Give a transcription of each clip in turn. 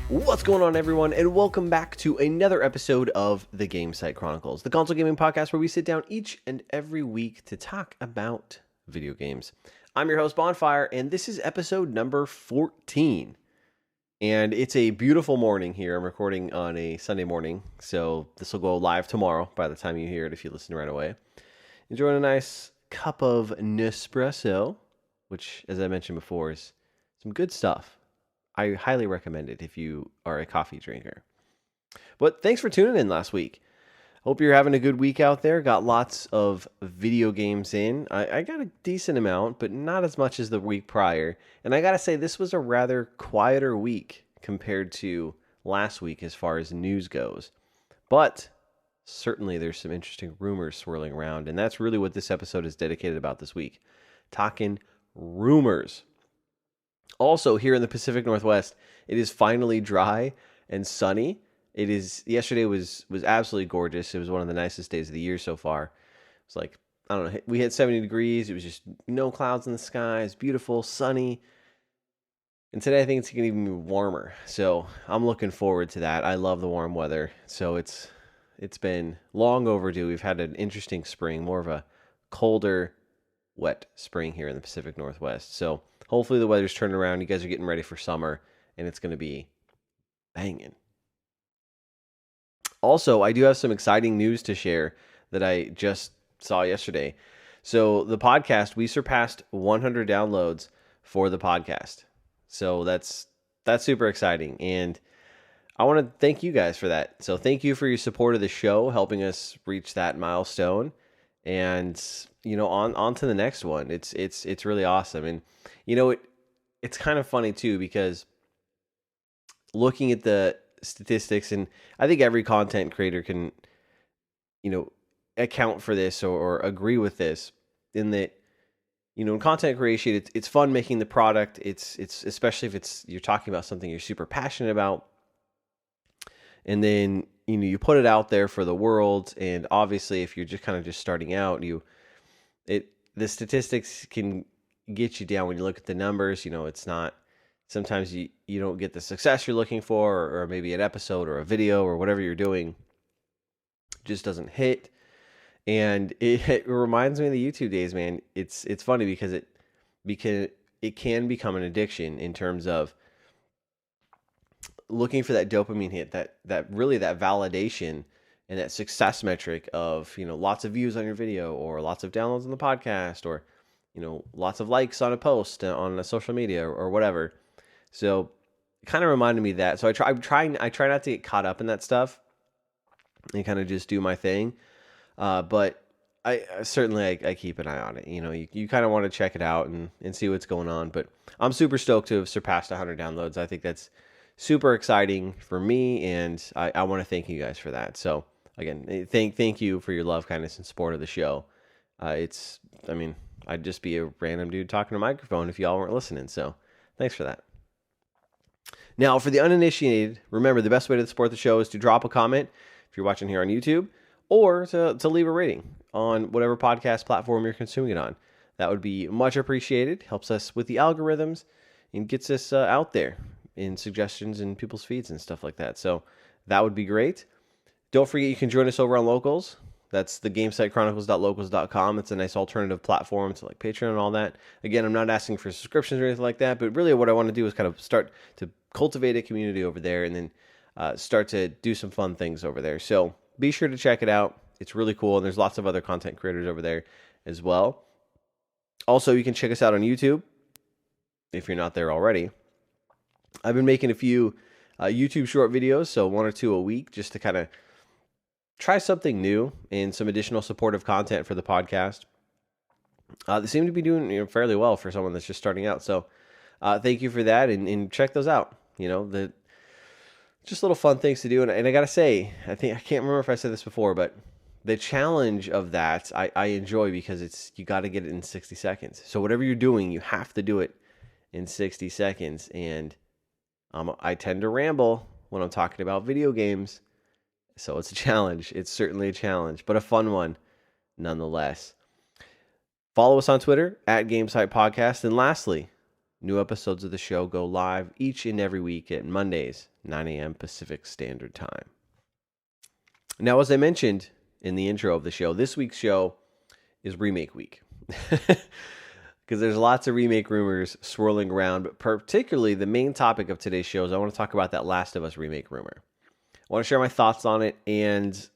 What's going on, everyone, and welcome back to another episode of the Gamecite Chronicles, the console gaming podcast where we sit down each and every week to talk about video games. I'm your host, Bonfire, and this is episode number 14. And it's a beautiful morning here. I'm recording on a Sunday morning, so this will go live tomorrow by the time you hear it if you listen right away. Enjoying a nice cup of Nespresso, which, as I mentioned before, is some good stuff. I highly recommend it if you are a coffee drinker. But thanks for tuning in last week. Hope you're having a good week out there. Got lots of video games in. I got a decent amount, but not as much as the week prior. And I got to say, this was a rather quieter week compared to last week as far as news goes. But certainly there's some interesting rumors swirling around. And that's really what this episode is dedicated about this week. Talking rumors. Also, here in the Pacific Northwest, it is finally dry and sunny. Yesterday was absolutely gorgeous. It was one of the nicest days of the year so far. It's like, I don't know, we had 70 degrees. It was just no clouds in the sky. It's beautiful, sunny. And today I think it's going to even be warmer. So I'm looking forward to that. I love the warm weather. So it's been long overdue. We've had an interesting spring, more of a colder, wet spring here in the Pacific Northwest. So hopefully the weather's turning around. You guys are getting ready for summer, and it's going to be banging. Also, I do have some exciting news to share that I just saw yesterday. So the podcast, we surpassed 100 downloads for the podcast. So that's super exciting, and I want to thank you guys for that. So thank you for your support of the show, helping us reach that milestone. And on to the next one. It's really awesome. And it's kind of funny too, because looking at the statistics, and I think every content creator can account for this or agree with this, in that in content creation, it's fun making the product. It's especially if you're talking about something you're super passionate about, and then you put it out there for the world. And obviously, if you're just starting out, the statistics can get you down when you look at the numbers. It's not, sometimes you don't get the success you're looking for, or maybe an episode or a video or whatever you're doing just doesn't hit. And it reminds me of the YouTube days, man. It's funny because it can become an addiction in terms of looking for that dopamine hit, that really that validation and that success metric of, lots of views on your video, or lots of downloads on the podcast, or, lots of likes on a post on a social media, or whatever. So it kind of reminded me of that. So I try not to get caught up in that stuff and kind of just do my thing. But I certainly keep an eye on it. You kind of want to check it out and see what's going on. But I'm super stoked to have surpassed 100 downloads. I think that's super exciting for me, and I want to thank you guys for that. So again, thank you for your love, kindness, and support of the show. I'd just be a random dude talking to a microphone if y'all weren't listening. So thanks for that. Now, for the uninitiated, remember, the best way to support the show is to drop a comment if you're watching here on YouTube, or to leave a rating on whatever podcast platform you're consuming it on. That would be much appreciated. Helps us with the algorithms and gets us out there in suggestions in people's feeds and stuff like that. So that would be great. Don't forget, you can join us over on Locals. That's the Gamecite Chronicles.locals.com. It's a nice alternative platform to like Patreon and all that. Again, I'm not asking for subscriptions or anything like that, but really what I want to do is kind of start to cultivate a community over there, and then start to do some fun things over there. So be sure to check it out. It's really cool, and there's lots of other content creators over there as well. Also, you can check us out on YouTube if you're not there already. I've been making a few YouTube short videos, so 1 or 2 a week, just to kind of try something new and some additional supportive content for the podcast. They seem to be doing fairly well for someone that's just starting out. So thank you for that, and check those out. Just little fun things to do. And I got to say, I can't remember if I said this before, but the challenge of that I enjoy, because you got to get it in 60 seconds. So whatever you're doing, you have to do it in 60 seconds. And I tend to ramble when I'm talking about video games. So it's a challenge. It's certainly a challenge, but a fun one nonetheless. Follow us on Twitter @Gamecite Podcast. And lastly, New episodes of the show go live each and every week at Mondays, 9 a.m. Pacific Standard Time. Now, as I mentioned in the intro of the show, this week's show is remake week. Because there's lots of remake rumors swirling around, but particularly the main topic of today's show is I want to talk about that Last of Us remake rumor. I want to share my thoughts on it and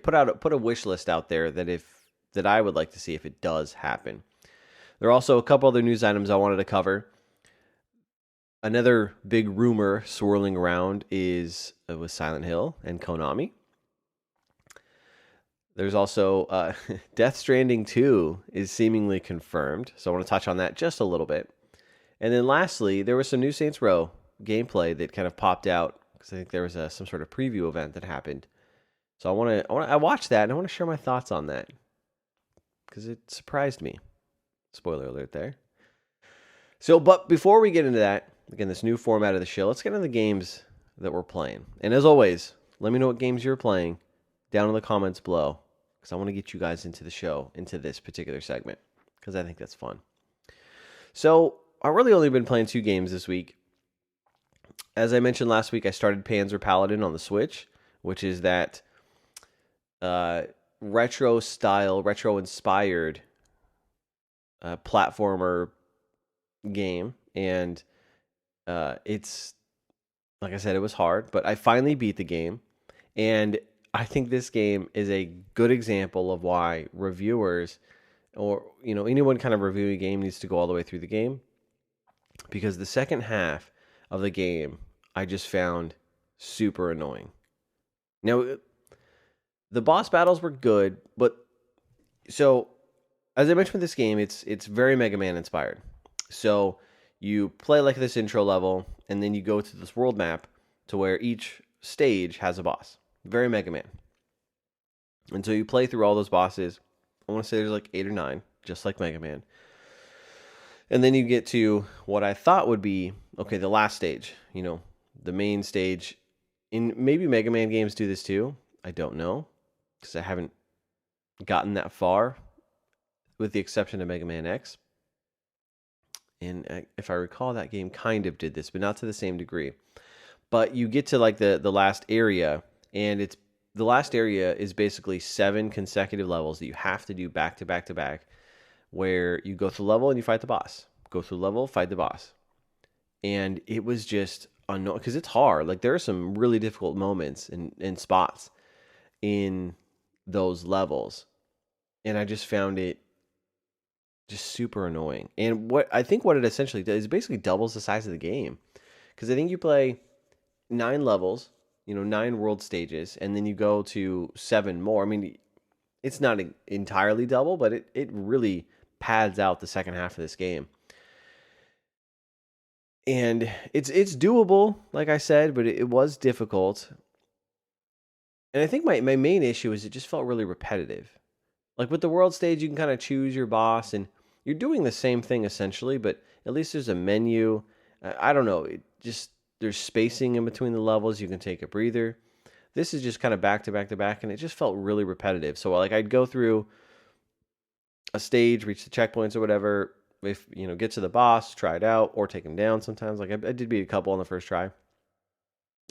put a wish list out there that I would like to see if it does happen. There are also a couple other news items I wanted to cover. Another big rumor swirling around is with Silent Hill and Konami. There's also Death Stranding 2 is seemingly confirmed, so I want to touch on that just a little bit. And then lastly, there was some new Saints Row gameplay that kind of popped out because I think there was some sort of preview event that happened. So I watched that and I want to share my thoughts on that because it surprised me. Spoiler alert there. So, but before we get into that, again, this new format of the show, let's get into the games that we're playing. And as always, let me know what games you're playing down in the comments below because I want to get you guys into the show, into this particular segment because I think that's fun. So, I've really only been playing 2 games this week. As I mentioned last week, I started Panzer Paladin on the Switch, which is that retro-inspired platformer game. And it's, like I said, it was hard, but I finally beat the game. And I think this game is a good example of why reviewers or anyone kind of reviewing a game needs to go all the way through the game. Because the second half of the game I just found super annoying. Now, the boss battles were good, but so as I mentioned with this game, it's very Mega Man inspired. So you play like this intro level, and then you go to this world map to where each stage has a boss. Very Mega Man. And so you play through all those bosses. I want to say there's like 8 or 9, just like Mega Man. And then you get to what I thought would be, okay, the last stage, the main stage. In maybe Mega Man games do this too. I don't know, because I haven't gotten that far, with the exception of Mega Man X. And if I recall, that game kind of did this, but not to the same degree. But you get to like the last area, and the last area is basically 7 consecutive levels that you have to do back to back to back, where you go through level and you fight the boss. Go through level, fight the boss. And it was just unknown because it's hard. Like there are some really difficult moments and spots in those levels. And I just found it just super annoying. And what it essentially does is basically doubles the size of the game. Because I think you play 9 levels, 9 world stages, and then you go to 7 more. I mean, it's not entirely double, but it really pads out the second half of this game. And it's doable, like I said, but it was difficult. And I think my main issue is it just felt really repetitive. Like with the world stage, you can kind of choose your boss, and you're doing the same thing essentially, but at least there's a menu. I don't know. There's spacing in between the levels. You can take a breather. This is just kind of back to back to back, and it just felt really repetitive. So like I'd go through a stage, reach the checkpoints or whatever, if get to the boss, try it out, or take him down sometimes. Like I did beat a couple on the first try.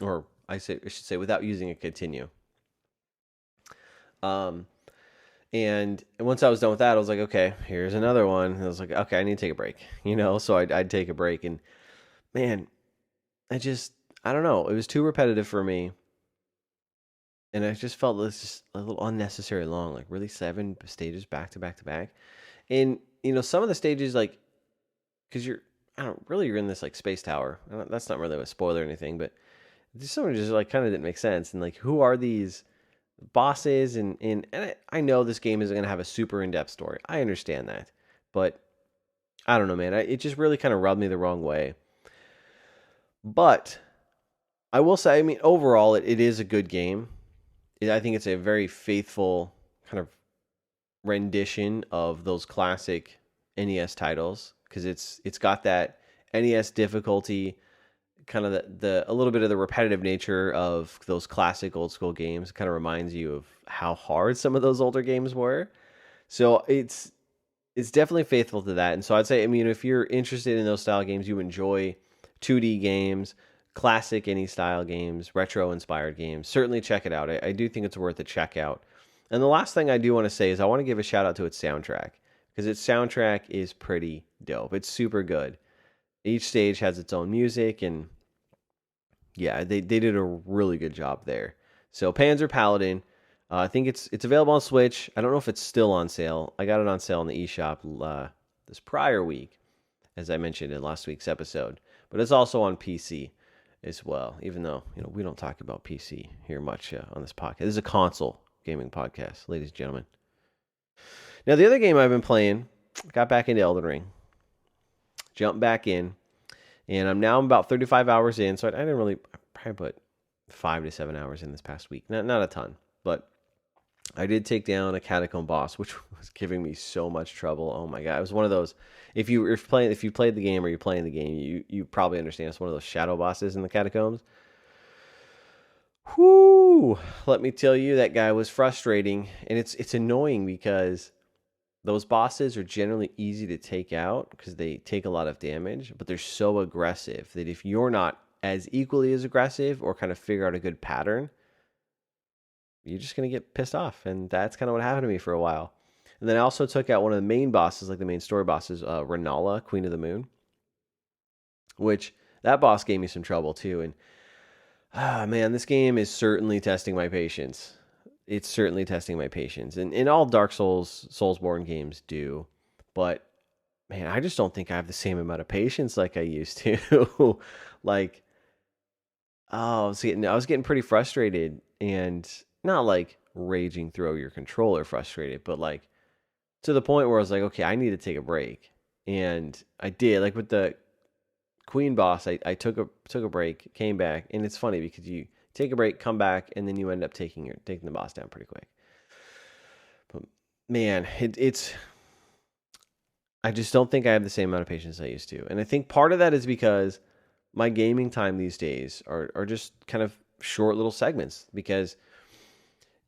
Or I should say without using a continue. And once I was done with that, I was like, okay, here's another one. And I was like, okay, I need to take a break, so I'd take a break. And man, I don't know. It was too repetitive for me. And I just felt this just a little unnecessary long, like really 7 stages back to back to back. And, some of the stages, like, because you're in this like space tower. That's not really a spoiler or anything, but some of it just like kind of didn't make sense. And like, who are these bosses? And I know this game isn't going to have a super in-depth story. I understand that. But I don't know, man. It just really kind of rubbed me the wrong way. But I will say, I mean, overall, it is a good game. I think it's a very faithful kind of rendition of those classic NES titles because it's got that NES difficulty, kind of the a little bit of the repetitive nature of those classic old school games. Kind of reminds you of how hard some of those older games were. So it's it's definitely faithful to that. And so I'd say, I mean, if you're interested in those style games, you enjoy 2D games, classic any style games, retro inspired games, certainly check it out. I do think it's worth a check out. And the last thing I do want to say is I want to give a shout out to its soundtrack because its soundtrack is pretty dope. It's super good. Each stage has its own music, and yeah, they did a really good job there. So Panzer Paladin, I think it's available on Switch. I don't know if it's still on sale. I got it on sale in the eShop this prior week, as I mentioned in last week's episode. But it's also on PC as well. Even though we don't talk about PC here much on this podcast. This is a console gaming podcast, ladies and gentlemen. Now the other game I've been playing, got back into Elden Ring, jumped back in, and I'm about 35 hours in. So I didn't really probably put 5 to 7 hours in this past week. Not a ton, but I did take down a catacomb boss, which was giving me so much trouble. Oh my god, it was one of those. If you played the game or you're playing the game, you probably understand it's one of those shadow bosses in the catacombs. Whoo! Let me tell you, that guy was frustrating, and it's annoying because those bosses are generally easy to take out because they take a lot of damage, but they're so aggressive that if you're not as equally as aggressive or kind of figure out a good pattern, you're just going to get pissed off. And that's kind of what happened to me for a while. And then I also took out one of the main bosses, like the main story bosses, Renala, Queen of the Moon, which that boss gave me some trouble too. And man, this game is certainly testing my patience. It's certainly testing my patience. And all Dark Soulsborne games do. But man, I just don't think I have the same amount of patience like I used to. Like, I was getting pretty frustrated, and not like raging through your controller frustrated, but like to the point where I was like, okay, I need to take a break. And I did. Like with the Queen boss, I took a break, came back, and it's funny because you take a break, come back, and then you end up taking the boss down pretty quick. But man, it's I just don't think I have the same amount of patience I used to. And I think part of that is because my gaming time these days are just kind of short little segments because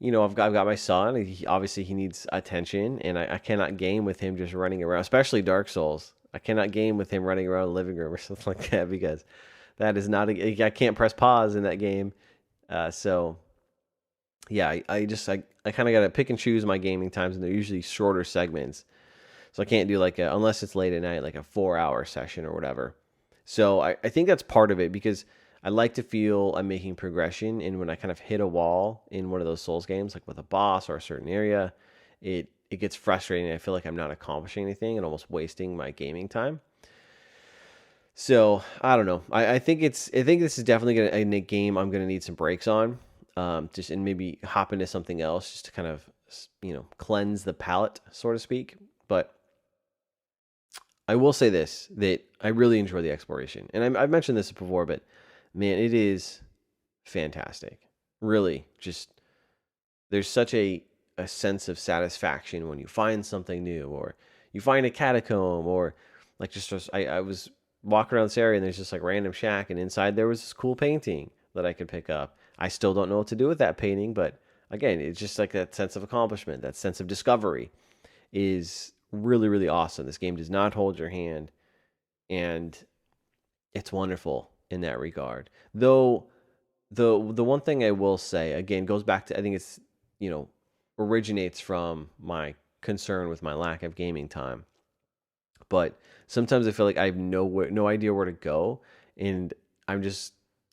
I've got my son. Obviously he needs attention, and I cannot game with him just running around, especially Dark Souls. I cannot game with him running around the living room or something like that because that is not I can't press pause in that game. So yeah, I kind of got to pick and choose my gaming times, and they're usually shorter segments. So I can't do unless it's late at night, like a 4-hour session or whatever. So I think that's part of it because I like to feel I'm making progression. And when I kind of hit a wall in one of those Souls games, like with a boss or a certain area, it gets frustrating. I feel like I'm not accomplishing anything and almost wasting my gaming time. So I don't know. I think this is definitely a game I'm gonna need some breaks on. Just and maybe hop into something else just to kind of cleanse the palate, so to speak. But I will say this, that I really enjoy the exploration. And I've mentioned this before, but man, it is fantastic. Really, just there's such a sense of satisfaction when you find something new, or you find a catacomb, or like I was walking around this area and there's just like random shack, and inside there was this cool painting that I could pick up. I still don't know what to do with that painting, but again, it's just like that sense of accomplishment, that sense of discovery is really, really awesome. This game does not hold your hand, and it's wonderful in that regard. Though the one thing I will say again goes back to, I think it's originates from my concern with my lack of gaming time. But sometimes I feel like I have no idea where to go, and I'm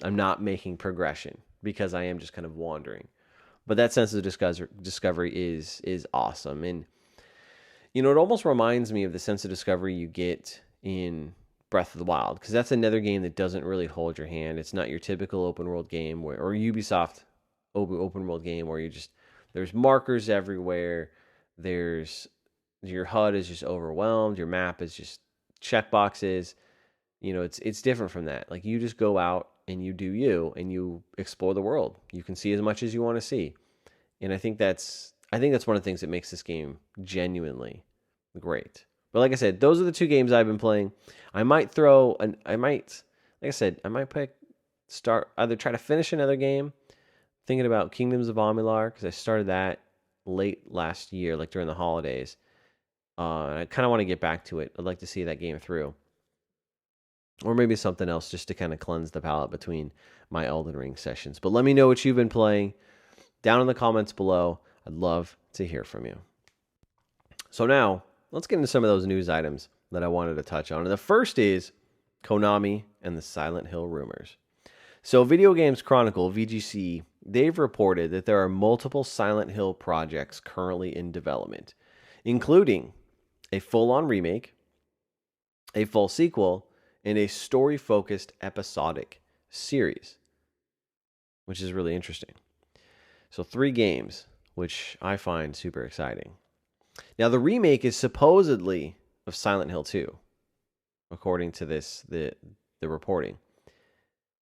not making progression because I am just kind of wandering. But that sense of discovery is awesome. And it almost reminds me of the sense of discovery you get in Breath of the Wild, because that's another game that doesn't really hold your hand. It's not your typical open world game or Ubisoft open world game where there's markers everywhere. Your HUD is just overwhelmed. Your map is just checkboxes. It's different from that. Like, you just go out and you do you, and you explore the world. You can see as much as you want to see. And I think that's one of the things that makes this game genuinely great. But like I said, those are the two games I've been playing. I might either try to finish another game, thinking about Kingdoms of Amalur, because I started that late last year, like during the holidays. And I kind of want to get back to it. I'd like to see that game through. Or maybe something else just to kind of cleanse the palate between my Elden Ring sessions. But let me know what you've been playing down in the comments below. I'd love to hear from you. So now, let's get into some of those news items that I wanted to touch on. And the first is Konami and the Silent Hill rumors. So Video Games Chronicle, VGC, they've reported that there are multiple Silent Hill projects currently in development, including a full-on remake, a full sequel, and a story-focused episodic series, which is really interesting. So 3 games, which I find super exciting. Now, the remake is supposedly of Silent Hill 2, according to the reporting.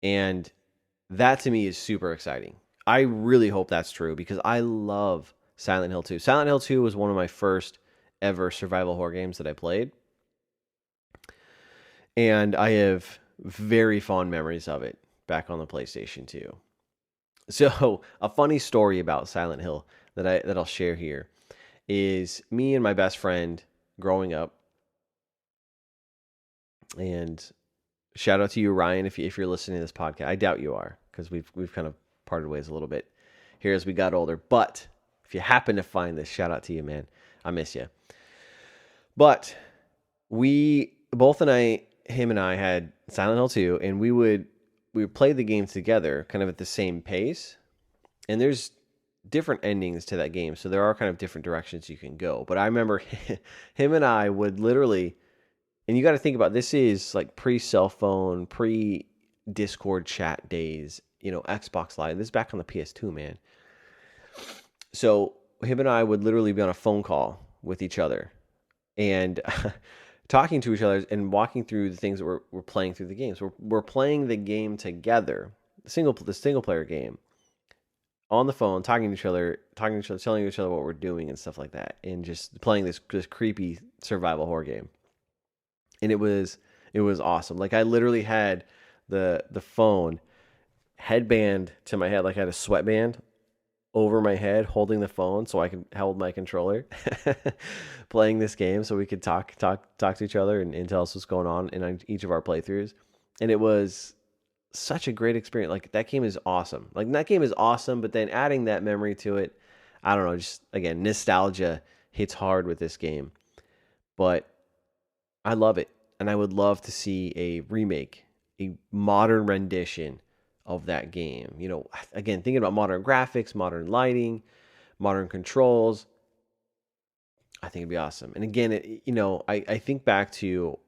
And that to me is super exciting. I really hope that's true because I love Silent Hill 2. Silent Hill 2 was one of my first ever survival horror games that I played. And I have very fond memories of it back on the PlayStation 2. So, a funny story about Silent Hill that I'll share here is me and my best friend growing up. And shout out to you, Ryan, if you're listening to this podcast. I doubt you are, because we've kind of parted ways a little bit here as we got older. But if you happen to find this, shout out to you, man. I miss you. But him and I had Silent Hill 2, and we would play the game together kind of at the same pace. And there's different endings to that game, so there are kind of different directions you can go. But I remember him and I would literally, and you got to think about, this is like pre-cell phone, pre-Discord chat days, Xbox Live. This is back on the PS2, man. So him and I would literally be on a phone call with each other and talking to each other and walking through the things that we're playing through the games. We're playing the game together, the single player game, on the phone, talking to each other, telling each other what we're doing and stuff like that, and just playing this creepy survival horror game. And it was awesome. Like, I literally had the phone headband to my head, like I had a sweatband over my head holding the phone so I could hold my controller playing this game so we could talk to each other and tell us what's going on in each of our playthroughs. And it was such a great experience. Like, that game is awesome. But then adding that memory to it, I don't know, just again, nostalgia hits hard with this game. But I love it. And I would love to see a remake, a modern rendition of that game. Again, thinking about modern graphics, modern lighting, modern controls, I think it'd be awesome. And again, I think back to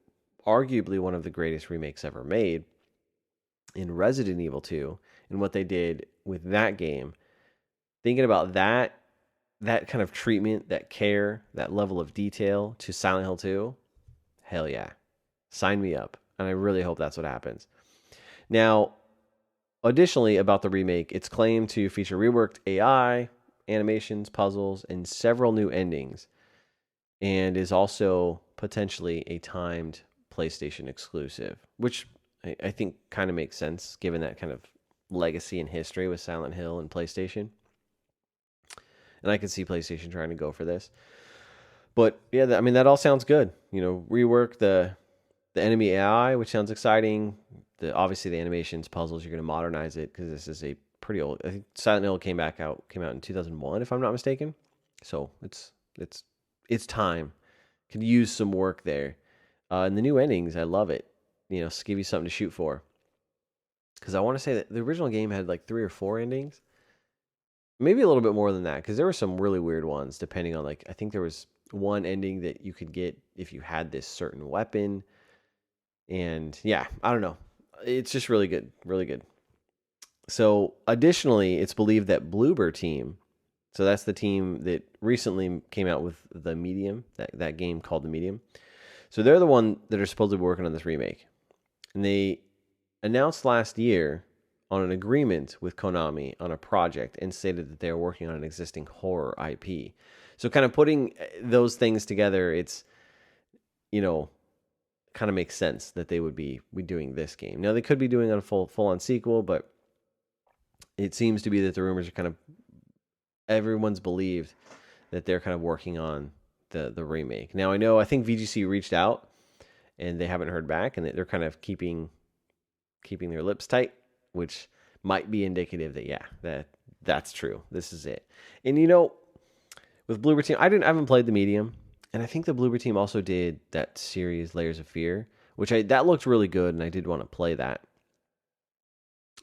arguably one of the greatest remakes ever made in Resident Evil 2 and what they did with that game. Thinking about that kind of treatment, that care, that level of detail to Silent Hill 2, hell yeah. Sign me up. And I really hope that's what happens. Now, additionally, about the remake, it's claimed to feature reworked AI, animations, puzzles, and several new endings, and is also potentially a timed PlayStation exclusive, which I think kind of makes sense given that kind of legacy and history with Silent Hill and PlayStation. And I could see PlayStation trying to go for this. But yeah, that all sounds good. Rework the enemy AI, which sounds exciting. Obviously the animations, puzzles, you're going to modernize it because this is a pretty old. I think Silent Hill came out in 2001, if I'm not mistaken. So it's time. Could use some work there. And the new endings, I love it. Give you something to shoot for. Because I want to say that the original game had like 3 or 4 endings, maybe a little bit more than that. Because there were some really weird ones, depending on I think there was one ending that you could get if you had this certain weapon. And yeah, I don't know. It's just really good. Really good. So additionally, it's believed that Bloober Team, so that's the team that recently came out with The Medium, that game called The Medium. So they're the one that are supposedly working on this remake. And they announced last year on an agreement with Konami on a project and stated that they are working on an existing horror IP. So kind of putting those things together, it's, kind of makes sense that they would be doing this game. Now, they could be doing a full-on sequel, but it seems to be that the rumors are kind of, everyone's believed that they're kind of working on the remake. Now I think VGC reached out and they haven't heard back, and they're kind of keeping their lips tight, which might be indicative that that's true. This is it. And with Bloober Team, I haven't played the medium, and I think the Bloober Team also did that series Layers of Fear, which that looked really good, and I did want to play that.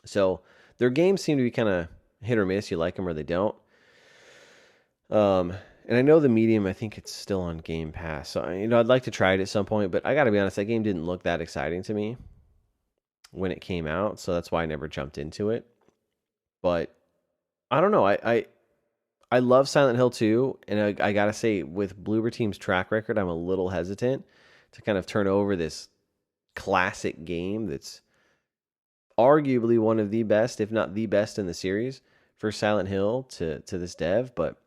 So their games seem to be kind of hit or miss. You like them or they don't. And I know the medium, I think it's still on Game Pass. So, I'd like to try it at some point, but I got to be honest, that game didn't look that exciting to me when it came out. So that's why I never jumped into it. But I don't know. I love Silent Hill 2. And I got to say, with Bloober Team's track record, I'm a little hesitant to kind of turn over this classic game that's arguably one of the best, if not the best in the series for Silent Hill to this dev. But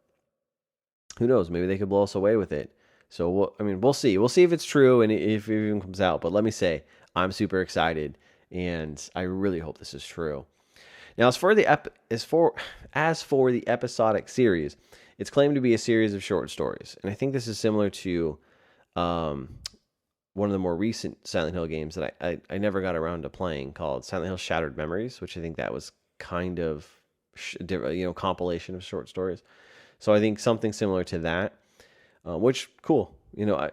who knows? Maybe they could blow us away with it. So, we'll see. We'll see if it's true and if it even comes out. But let me say, I'm super excited, and I really hope this is true. Now, as for the episodic series, it's claimed to be a series of short stories, and I think this is similar to one of the more recent Silent Hill games that I never got around to playing, called Silent Hill Shattered Memories, which I think that was kind of compilation of short stories. So I think something similar to that, which cool. I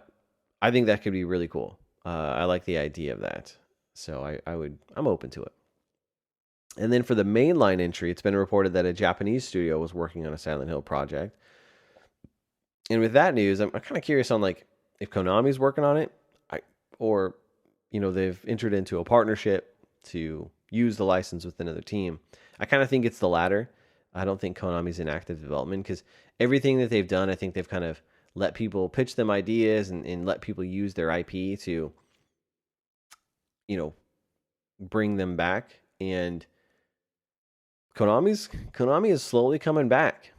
think that could be really cool. I like the idea of that. So I'm open to it. And then for the mainline entry, it's been reported that a Japanese studio was working on a Silent Hill project. And with that news, I'm kind of curious on if Konami's working on it, or they've entered into a partnership to use the license with another team. I kind of think it's the latter. I don't think Konami's in active development, because everything that they've done, I think they've kind of let people pitch them ideas and let people use their IP to, bring them back. And Konami is slowly coming back,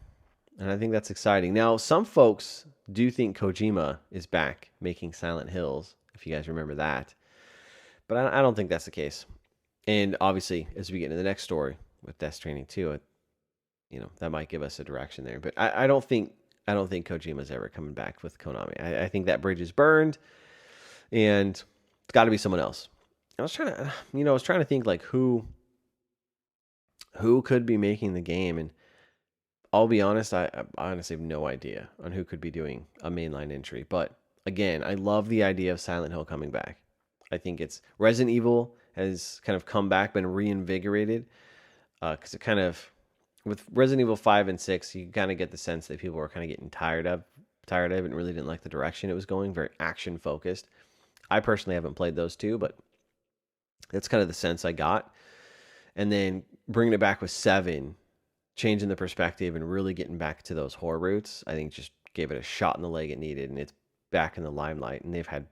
and I think that's exciting. Now, some folks do think Kojima is back making Silent Hills, if you guys remember that, but I don't think that's the case. And obviously, as we get into the next story with Death Stranding 2, that might give us a direction there. But I don't think Kojima's ever coming back with Konami. I think that bridge is burned, and it's got to be someone else. I was trying to think who could be making the game, and I'll be honest, I honestly have no idea on who could be doing a mainline entry. But again, I love the idea of Silent Hill coming back. I think it's Resident Evil has kind of come back, been reinvigorated, because it kind of, with Resident Evil 5 and 6, you kind of get the sense that people were kind of getting tired of it and really didn't like the direction it was going, very action focused. I personally haven't played those two, but that's kind of the sense I got. And then bringing it back with 7, changing the perspective and really getting back to those horror roots, I think just gave it a shot in the leg it needed, and it's back in the limelight, and they've had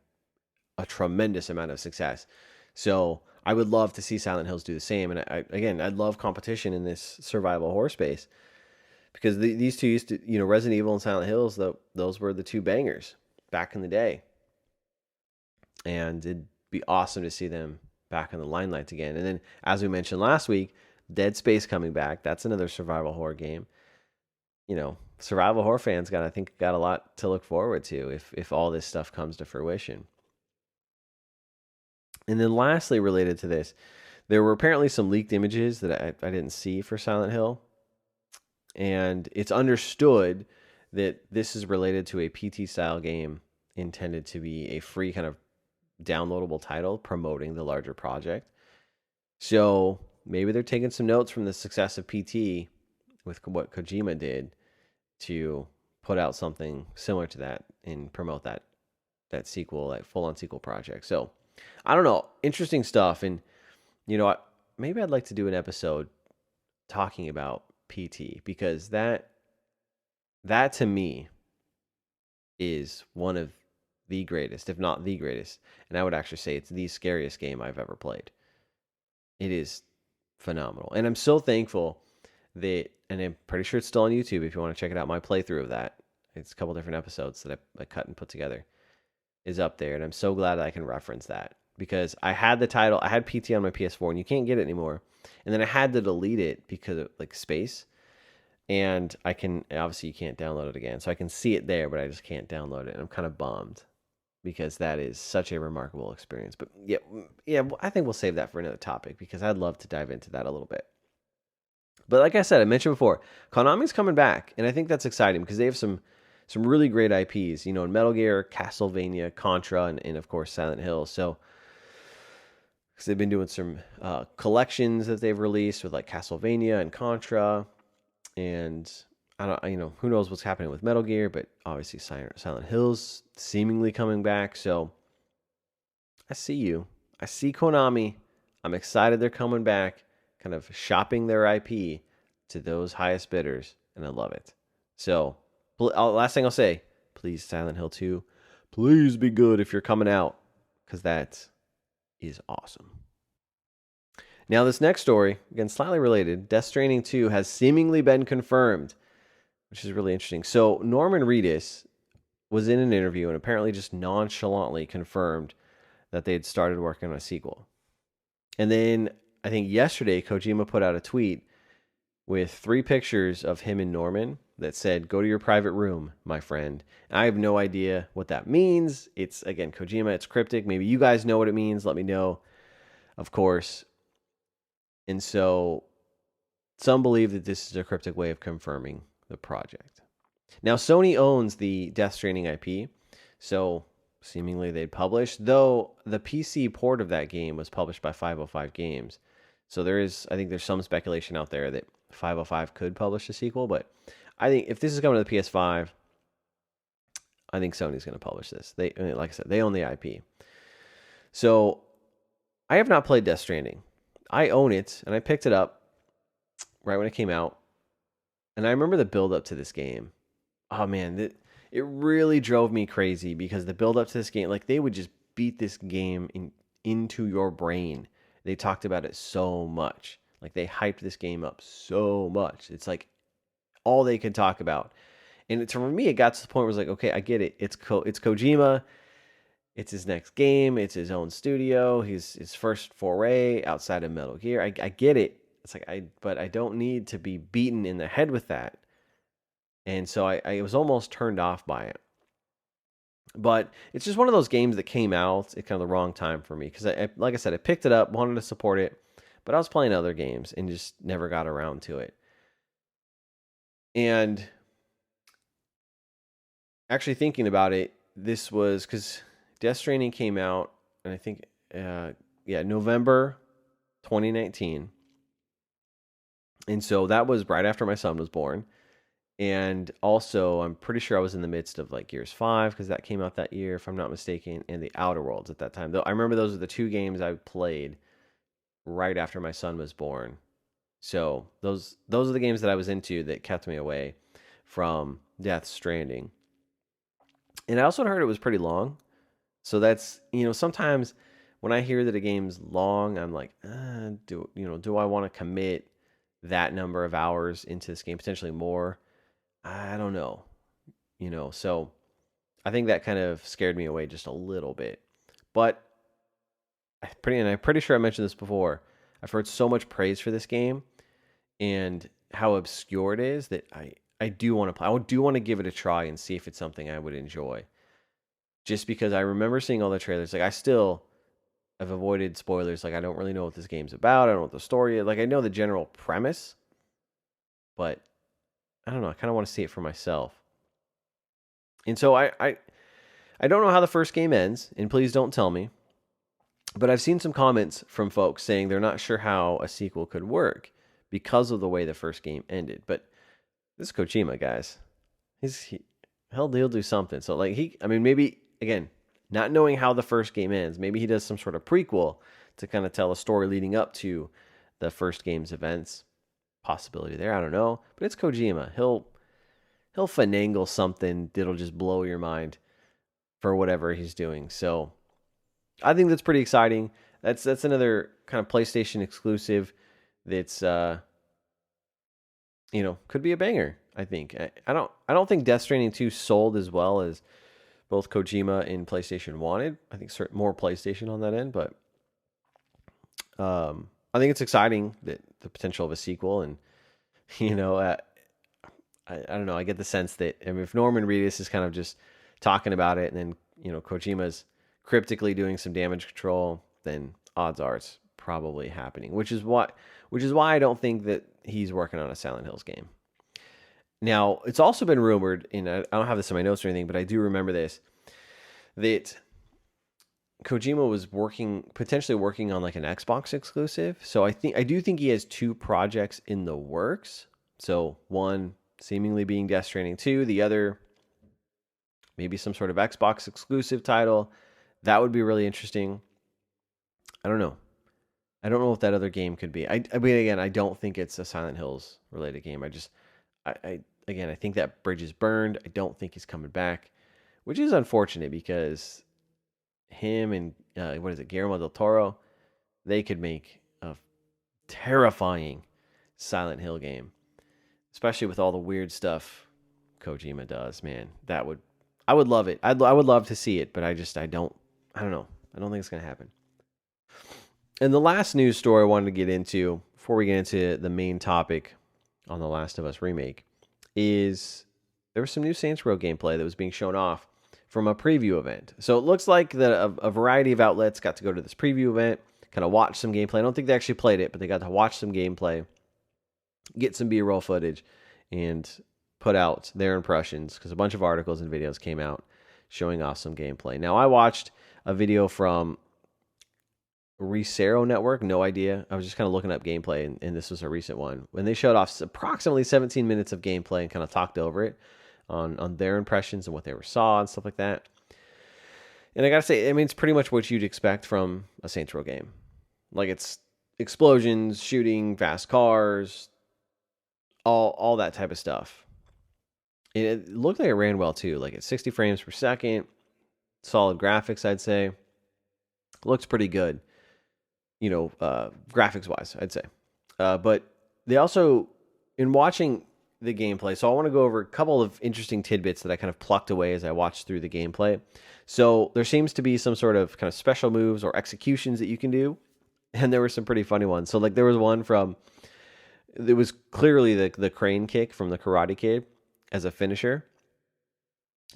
a tremendous amount of success. So I would love to see Silent Hills do the same. And I'd love competition in this survival horror space, because these two used to, Resident Evil and Silent Hills, those were the two bangers back in the day. And it'd be awesome to see them back in the limelight again. And then, as we mentioned last week, Dead Space coming back. That's another survival horror game. Survival horror fans got a lot to look forward to if all this stuff comes to fruition. And then lastly, related to this, there were apparently some leaked images that I didn't see for Silent Hill. And it's understood that this is related to a PT-style game intended to be a free kind of downloadable title promoting the larger project. So maybe they're taking some notes from the success of PT with what Kojima did to put out something similar to that and promote that sequel, that full-on sequel project. So I don't know. Interesting stuff. And, maybe I'd like to do an episode talking about PT, because that to me is one of the greatest, if not the greatest. And I would actually say it's the scariest game I've ever played. It is phenomenal. And I'm so thankful that, and I'm pretty sure it's still on YouTube if you want to check it out, my playthrough of that. It's a couple different episodes that I cut and put together, is up there. And I'm so glad that I can reference that, because I had the title, I had PT on my PS4, and you can't get it anymore. And then I had to delete it because of space. and I can obviously you can't download it again, so I can see it there, but I just can't download it, and I'm kind of bummed because that is such a remarkable experience. But yeah, yeah, I think we'll save that for another topic because I'd love to dive into that a little bit. But like I said, I mentioned before, Konami's coming back, and I think that's exciting because they have some really great IPs, in Metal Gear, Castlevania, Contra, and of course Silent Hill. So because they've been doing some collections that they've released with like Castlevania and Contra, and I don't, who knows what's happening with Metal Gear, but obviously Silent Hill's seemingly coming back. So I see you. I see Konami. I'm excited they're coming back, kind of shopping their IP to those highest bidders, and I love it. So, last thing I'll say, please, Silent Hill 2, please be good if you're coming out, because that is awesome. Now, this next story, again, slightly related, Death Stranding 2 has seemingly been confirmed, which is really interesting. So, Norman Reedus was in an interview and apparently just nonchalantly confirmed that they had started working on a sequel. And then I think yesterday, Kojima put out a tweet with 3 pictures of him and Norman that said, "Go to your private room, my friend." And I have no idea what that means. It's, again, Kojima, it's cryptic. Maybe you guys know what it means. Let me know, of course. And so some believe that this is a cryptic way of confirming the project. Now, Sony owns the Death Stranding IP, so seemingly they'd publish, though the PC port of that game was published by 505 Games. So I think there's some speculation out there that 505 could publish a sequel, but I think if this is coming to the PS5, I think Sony's going to publish this. Like I said, they own the IP. So I have not played Death Stranding. I own it, and I picked it up right when it came out. And I remember the build up to this game. Oh man, it really drove me crazy because the build up to this game, like they would just beat this game into your brain. They talked about it so much. Like they hyped this game up so much. It's like all they could talk about. And for me, it got to the point where it was like, okay, I get it. It's Kojima. It's his next game. It's his own studio. His first foray outside of Metal Gear. I get it. It's like but I don't need to be beaten in the head with that. And so I was almost turned off by it. But it's just one of those games that came out at kind of the wrong time for me because like I said, I picked it up, wanted to support it, but I was playing other games and just never got around to it. And actually thinking about it, this was because Death Stranding came out, and I think, November 2019. And so that was right after my son was born. And also, I'm pretty sure I was in the midst of like Gears 5 because that came out that year, if I'm not mistaken, and the Outer Worlds at that time. Though I remember those are the 2 games I played right after my son was born. So those are the games that I was into that kept me away from Death Stranding. And I also heard it was pretty long. So that's, sometimes when I hear that a game's long, I'm like, do I want to commit that number of hours into this game, potentially more? I don't know. So I think that kind of scared me away just a little bit. But I'm pretty sure I mentioned this before. I've heard so much praise for this game and how obscure it is that I do want to play. I do want to give it a try and see if it's something I would enjoy. Just because I remember seeing all the trailers. Like I still have avoided spoilers. Like I don't really know what this game's about. I don't know what the story is. Like I know the general premise, but I don't know. I kind of want to see it for myself. And so I don't know how the first game ends, and please don't tell me. But I've seen some comments from folks saying they're not sure how a sequel could work because of the way the first game ended. But this is Kojima, guys. He'll do something. So like maybe again, not knowing how the first game ends, maybe he does some sort of prequel to kind of tell a story leading up to the first game's events. Possibility there, I don't know. But it's Kojima. He'll finagle something that'll just blow your mind for whatever he's doing. So I think that's pretty exciting. That's another kind of PlayStation exclusive that's could be a banger, I think. I don't think Death Stranding 2 sold as well as both Kojima and PlayStation wanted. I think more PlayStation on that end, but I think it's exciting that the potential of a sequel, and I don't know. I get the sense that, I mean, if Norman Reedus is kind of just talking about it, and then Kojima's cryptically doing some damage control, then odds are it's probably happening. Which is why I don't think that he's working on a Silent Hills game. Now, it's also been rumored, and I don't have this in my notes or anything, but I do remember this, that Kojima was potentially working on like an Xbox exclusive. So I do think he has two projects in the works. So one seemingly being Death Stranding 2, the other maybe some sort of Xbox exclusive title. That would be really interesting. I don't know. I don't know what that other game could be. I mean, again, I don't think it's a Silent Hills related game. I think that bridge is burned. I don't think he's coming back, which is unfortunate because him and Guillermo del Toro, they could make a terrifying Silent Hill game, especially with all the weird stuff Kojima does. Man, I would love it. I would love to see it, but I don't know. I don't think it's gonna happen. And the last news story I wanted to get into before we get into the main topic on the Last of Us remake is there was some new Saints Row gameplay that was being shown off from a preview event. So it looks like that a variety of outlets got to go to this preview event, kind of watch some gameplay. I don't think they actually played it, but they got to watch some gameplay, get some B-roll footage, and put out their impressions because a bunch of articles and videos came out showing off some gameplay. Now, I watched a video from Recero Network, no idea. I was just kind of looking up gameplay, and this was a recent one. When they showed off approximately 17 minutes of gameplay and kind of talked over it on their impressions and what they saw and stuff like that. And I gotta say, I mean, it's pretty much what you'd expect from a Saints Row game. Like, it's explosions, shooting, fast cars, all that type of stuff. And it looked like it ran well too, like at 60 frames per second, solid graphics, I'd say. Looks pretty good, graphics wise, I'd say. But they also, in watching the gameplay, so I want to go over a couple of interesting tidbits that I kind of plucked away as I watched through the gameplay. So there seems to be some sort of kind of special moves or executions that you can do, and there were some pretty funny ones. So like there was one it was clearly the crane kick from the Karate Kid as a finisher.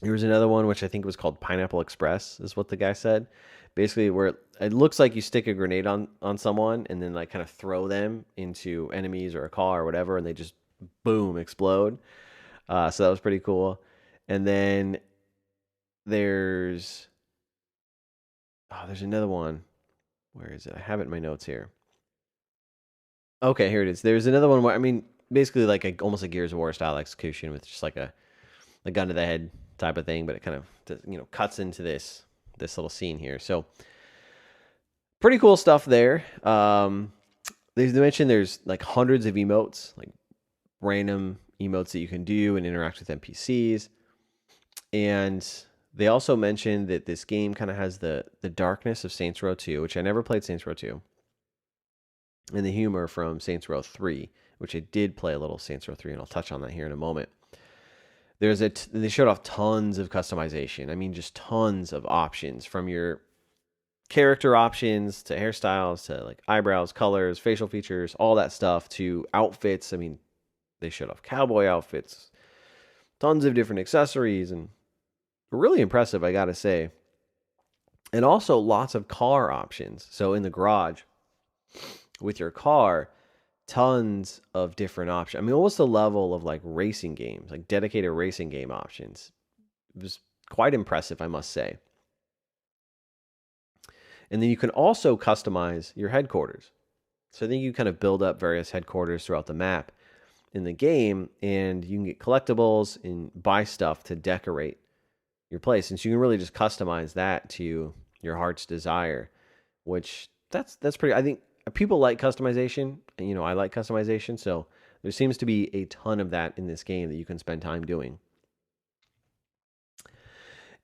There was another one which I think was called Pineapple Express, is what the guy said. Basically, where it looks like you stick a grenade on someone and then like kind of throw them into enemies or a car or whatever, and they just boom explode. So that was pretty cool. And then there's another one. Where is it? I have it in my notes here. Okay, here it is. There's another one where, I mean, basically like almost a Gears of War style execution with just like a gun to the head type of thing, but it kind of cuts into this little scene here. So pretty cool stuff there. They mentioned there's like hundreds of emotes, like random emotes that you can do and interact with NPCs. And they also mentioned that this game kind of has the darkness of Saints Row 2, which I never played Saints Row 2, and the humor from Saints Row 3, which I did play a little Saints Row 3, and I'll touch on that here in a moment. They showed off tons of customization. I mean, just tons of options, from your character options to hairstyles to like eyebrows, colors, facial features, all that stuff, to outfits. I mean, they showed off cowboy outfits, tons of different accessories, and really impressive, I gotta say. And also lots of car options. So in the garage with your car, tons of different options. I mean, almost the level of like racing games, like dedicated racing game options. It was quite impressive, I must say. And then you can also customize your headquarters. So I think you kind of build up various headquarters throughout the map in the game, and you can get collectibles and buy stuff to decorate your place. And so you can really just customize that to your heart's desire, which that's pretty, I think people like customization, and I like customization, so there seems to be a ton of that in this game that you can spend time doing.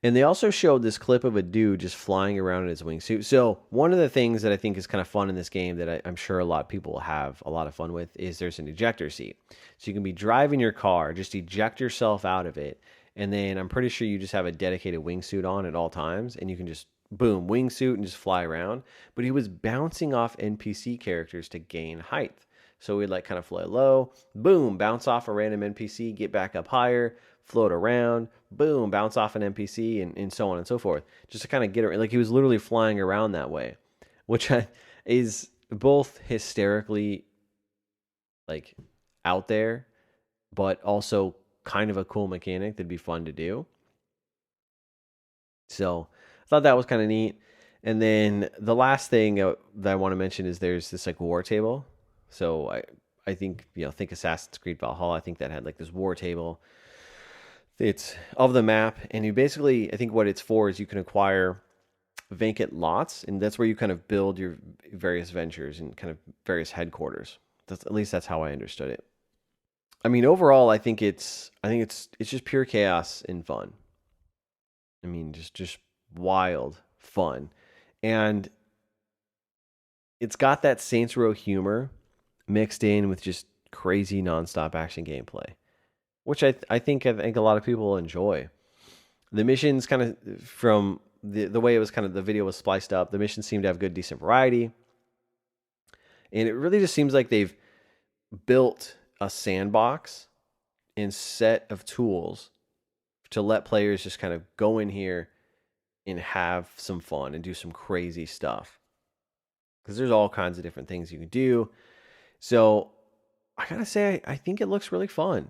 And they also showed this clip of a dude just flying around in his wingsuit. So one of the things that I think is kind of fun in this game that I'm sure a lot of people will have a lot of fun with is there's an ejector seat. So you can be driving your car, just eject yourself out of it, and then I'm pretty sure you just have a dedicated wingsuit on at all times, and you can just boom, wingsuit, and just fly around. But he was bouncing off NPC characters to gain height. So we'd like kind of fly low, boom, bounce off a random NPC, get back up higher, float around, boom, bounce off an NPC, and so on and so forth. Just to kind of get it, like he was literally flying around that way, which is both hysterically like out there, but also kind of a cool mechanic that'd be fun to do. So I thought that was kind of neat. And then the last thing that I want to mention is there's this like war table. So I think, think Assassin's Creed Valhalla. I think that had like this war table. It's of the map, and you basically, I think what it's for is you can acquire vacant lots, and that's where you kind of build your various ventures and kind of various headquarters. At least that's how I understood it. I mean, overall, I think it's just pure chaos and fun. I mean, just wild fun, and it's got that Saints Row humor mixed in with just crazy nonstop action gameplay, which I think a lot of people will enjoy. The missions kind of from the way it was kind of the video was spliced up. The missions seem to have good, decent variety, and it really just seems like they've built a sandbox and set of tools to let players just kind of go in here and have some fun and do some crazy stuff. Because there's all kinds of different things you can do. So I gotta say, I think it looks really fun.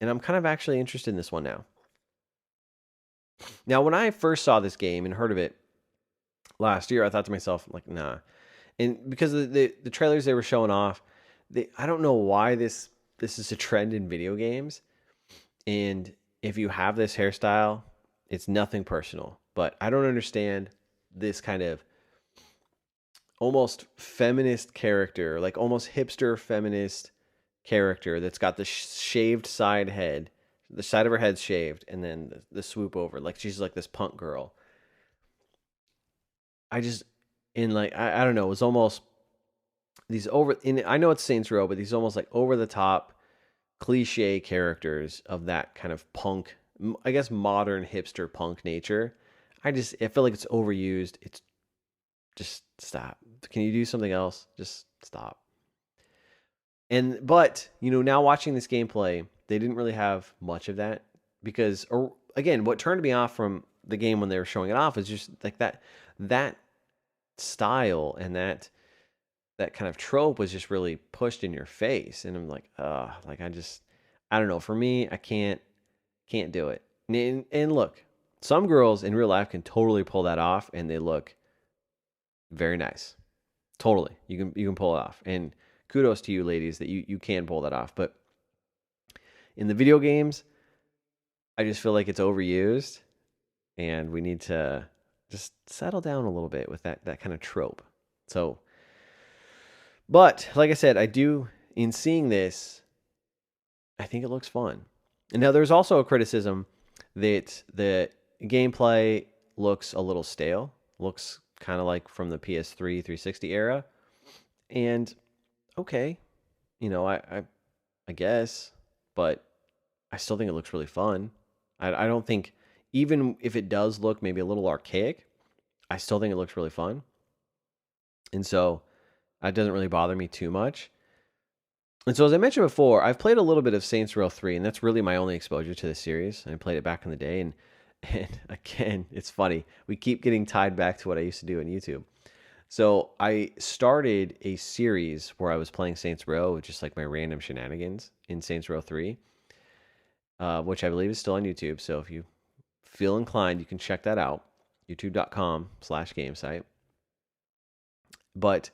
And I'm kind of actually interested in this one now. Now, when I first saw this game and heard of it last year, I thought to myself, like, nah. And because of the trailers they were showing off, I don't know why this is a trend in video games. And if you have this hairstyle, it's nothing personal. But I don't understand this kind of almost feminist character, like almost hipster feminist character that's got the shaved side head. The side of her head's shaved, and then the swoop over. Like she's like this punk girl. I don't know. It was almost these I know it's Saints Row, but these almost like over the top cliche characters of that kind of punk, I guess modern hipster punk nature. I feel like it's overused. It's just stop. Can you do something else? Just stop. But now watching this gameplay, they didn't really have much of that because, or again, what turned me off from the game when they were showing it off is just like that style and that kind of trope was just really pushed in your face, and I'm like, I don't know. For me, I can't do it. And look, some girls in real life can totally pull that off, and they look very nice. Totally, you can pull it off, and kudos to you, ladies, that you can pull that off. But in the video games, I just feel like it's overused, and we need to just settle down a little bit with that kind of trope. So, but like I said, in seeing this, I think it looks fun. And now there's also a criticism that the gameplay looks a little stale, looks kind of like from the PS3 360 era. And okay, I guess, but I still think it looks really fun. I don't think, even if it does look maybe a little archaic, I still think it looks really fun. And so that doesn't really bother me too much. And so as I mentioned before, I've played a little bit of Saints Row 3, and that's really my only exposure to the series. I played it back in the day, and again, it's funny. We keep getting tied back to what I used to do on YouTube. So I started a series where I was playing Saints Row, just like my random shenanigans in Saints Row 3, which I believe is still on YouTube. So if you feel inclined, you can check that out, youtube.com/Gamecite. But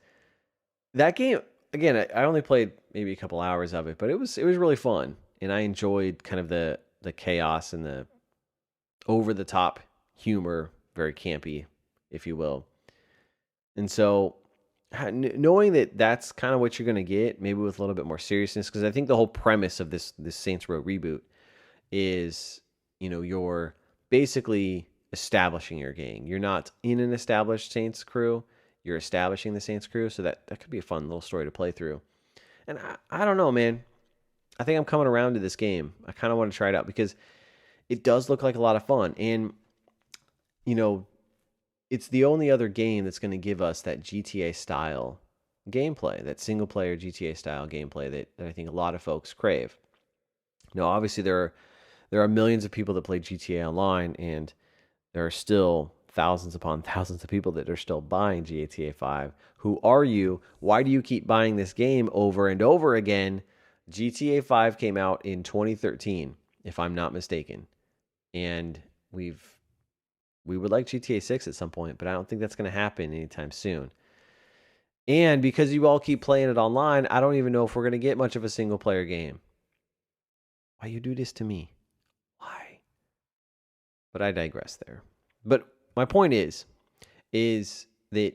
that game, again, I only played maybe a couple hours of it, but it was really fun, and I enjoyed kind of the chaos and the over the top humor, very campy, if you will. And so knowing that that's kind of what you're going to get, maybe with a little bit more seriousness, because I think the whole premise of this Saints Row reboot is, you're basically establishing your gang. You're not in an established Saints crew. You're establishing the Saints crew, so that could be a fun little story to play through. And I don't know, man. I think I'm coming around to this game. I kind of want to try it out because it does look like a lot of fun. And, it's the only other game that's going to give us that GTA style gameplay, that single player GTA style gameplay that I think a lot of folks crave. Now, obviously, there are millions of people that play GTA Online, and there are still thousands upon thousands of people that are still buying GTA 5. Who are you? Why do you keep buying this game over and over again? GTA 5 came out in 2013, if I'm not mistaken. And we would like GTA 6 at some point, but I don't think that's going to happen anytime soon. And because you all keep playing it online, I don't even know if we're going to get much of a single player game. Why you do this to me? Why? But I digress there. But my point is that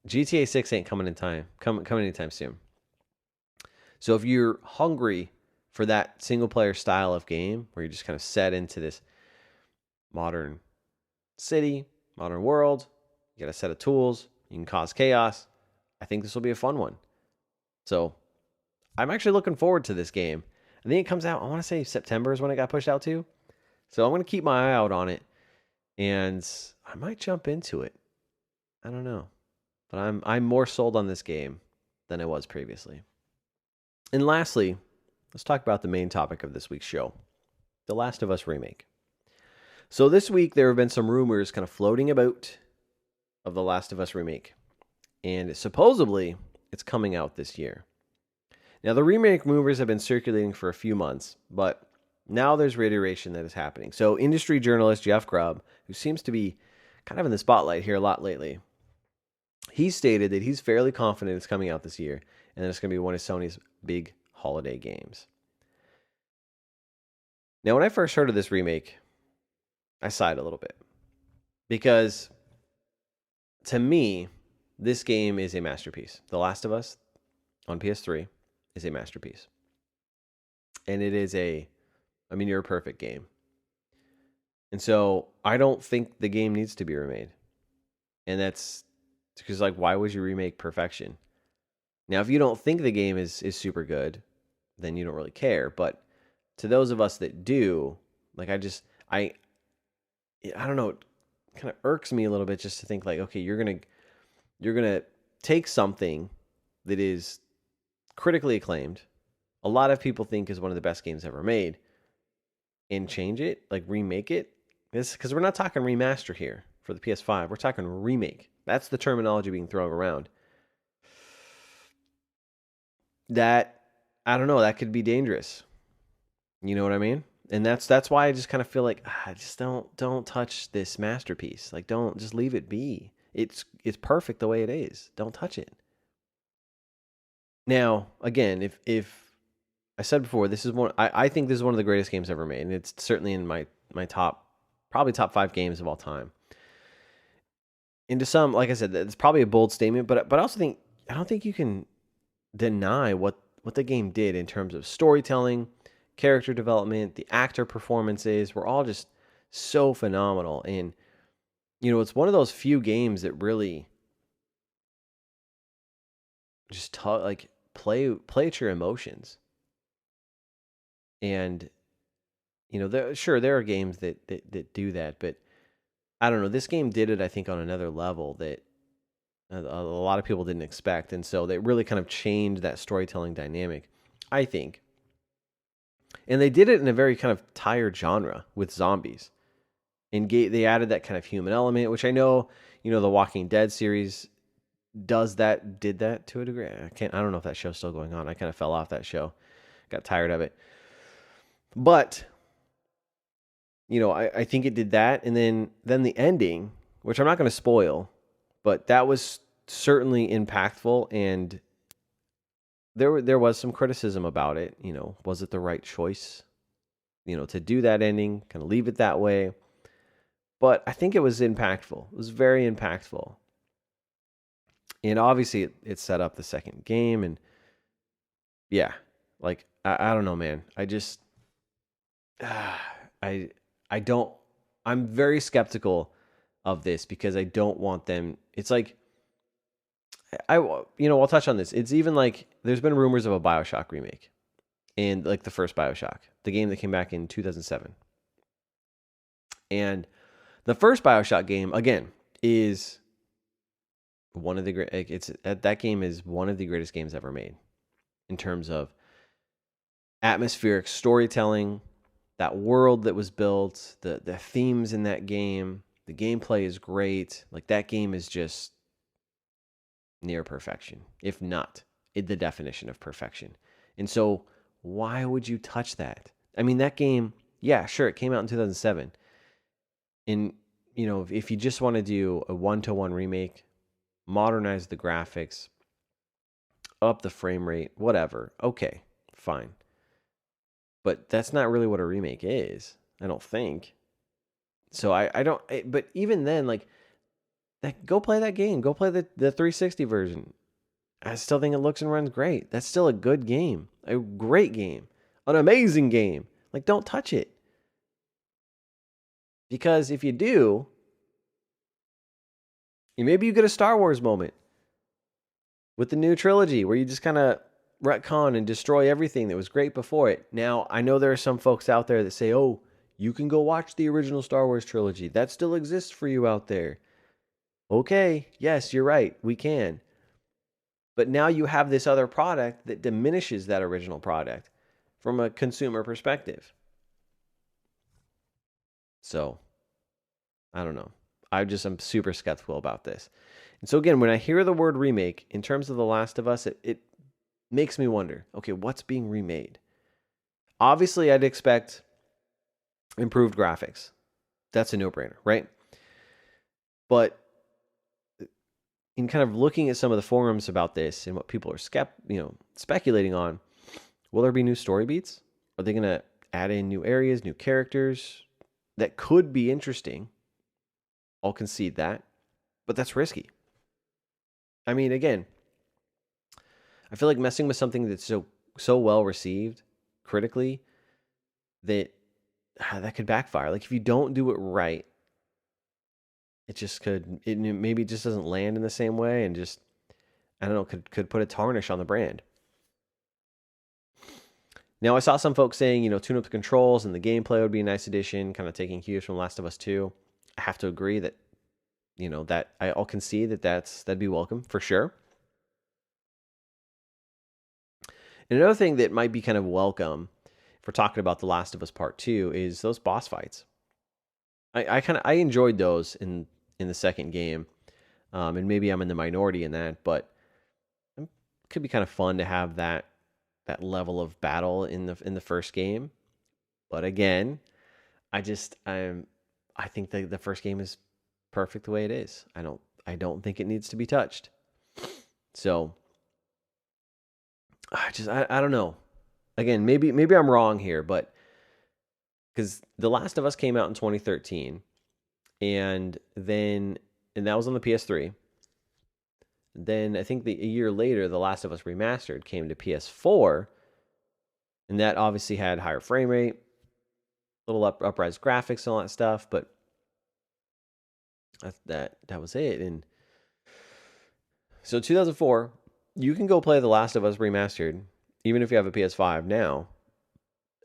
GTA 6 ain't coming anytime soon. So if you're hungry for that single player style of game where you're just kind of set into this modern city, modern world, you got a set of tools, you can cause chaos, I think this will be a fun one. So I'm actually looking forward to this game. I think it comes out, I want to say September is when it got pushed out to. So I'm going to keep my eye out on it, and I might jump into it. I don't know. But I'm more sold on this game than I was previously. And lastly, let's talk about the main topic of this week's show, The Last of Us Remake. So this week there have been some rumors kind of floating about of The Last of Us Remake. And supposedly it's coming out this year. Now the remake rumors have been circulating for a few months, but now there's reiteration that is happening. So industry journalist Jeff Grubb, who seems to be kind of in the spotlight here a lot lately, he stated that he's fairly confident it's coming out this year and that it's going to be one of Sony's big holiday games. Now, when I first heard of this remake, I sighed a little bit because to me, this game is a masterpiece. The Last of Us on PS3 is a masterpiece. And it is you're a perfect game. And so I don't think the game needs to be remade. And that's because, like, why would you remake perfection? Now, if you don't think the game is super good, then you don't really care. But to those of us that do, like, I don't know, it kind of irks me a little bit just to think like, okay, you're gonna take something that is critically acclaimed, a lot of people think is one of the best games ever made, and change it, like remake it. This because we're not talking remaster here for the PS5. We're talking remake. That's the terminology being thrown around. That, I don't know, that could be dangerous. You know what I mean? And that's why I just kind of feel like just don't touch this masterpiece. Like, don't, just leave it be. It's perfect the way it is. Don't touch it. Now, again, if I said before, this is I think this is one of the greatest games ever made, and it's certainly in my probably top 5 games of all time. Into some, like I said, it's probably a bold statement, but I also think I don't think you can deny what the game did in terms of storytelling, character development, the actor performances were all just so phenomenal. And it's one of those few games that really just play at your emotions. And there are games that do that, but I don't know. This game did it, I think, on another level that a lot of people didn't expect, and so they really kind of changed that storytelling dynamic, I think. And they did it in a very kind of tired genre with zombies, and they added that kind of human element, which I know, the Walking Dead series did that to a degree. I don't know if that show's still going on. I kind of fell off that show, got tired of it, but I think it did that, and then the ending, which I'm not going to spoil, but that was certainly impactful, and there was some criticism about it. Was it the right choice, to do that ending, kind of leave it that way? But I think it was impactful. It was very impactful, and obviously it set up the second game, and yeah, like I don't know, man. I just I don't. I'm very skeptical of this because I don't want them. It's like I'll touch on this. It's even like there's been rumors of a BioShock remake, and like the first BioShock, the game that came back in 2007, and the first BioShock game again is one of the great. It's that game is one of the greatest games ever made in terms of atmospheric storytelling, that world that was built, the themes in that game, the gameplay is great. Like that game is just near perfection, if not the definition of perfection. And so, why would you touch that? I mean, that game, yeah, sure, it came out in 2007. And, if you just want to do a one-to-one remake, modernize the graphics, up the frame rate, whatever, okay, fine. But that's not really what a remake is, I don't think. So I don't, but even then, like, go play that game. Go play the 360 version. I still think it looks and runs great. That's still a good game. A great game. An amazing game. Like, don't touch it. Because if you do, maybe you get a Star Wars moment with the new trilogy where you just kind of retcon and destroy everything that was great before it. Now, I know there are some folks out there that say, oh, you can go watch the original Star Wars trilogy. That still exists for you out there. Okay, yes, you're right. We can. But now you have this other product that diminishes that original product from a consumer perspective. So, I don't know. I'm super skeptical about this. And so again, when I hear the word remake, in terms of The Last of Us, it makes me wonder, okay, what's being remade? Obviously, I'd expect improved graphics. That's a no-brainer, right? But in kind of looking at some of the forums about this and what people are speculating on, will there be new story beats? Are they going to add in new areas, new characters? That could be interesting. I'll concede that. But that's risky. I mean, again, I feel like messing with something that's so well received critically that could backfire. Like if you don't do it right, maybe it just doesn't land in the same way and just, I don't know, could put a tarnish on the brand. Now, I saw some folks saying, tune up the controls and the gameplay would be a nice addition, kind of taking cues from Last of Us 2. I have to agree that, that I'll concede that'd be welcome for sure. And another thing that might be kind of welcome, if we're talking about The Last of Us Part 2, is those boss fights. I enjoyed those in the second game, and maybe I'm in the minority in that, but it could be kind of fun to have that level of battle in the first game. But again, I think the first game is perfect the way it is. I don't think it needs to be touched. So I don't know. Again, maybe I'm wrong here, but because The Last of Us came out in 2013, and that was on the PS3. Then I think a year later, The Last of Us Remastered came to PS4, and that obviously had higher frame rate, little uprise graphics and all that stuff, but that was it. And so 2004, you can go play The Last of Us Remastered, even if you have a PS5 now,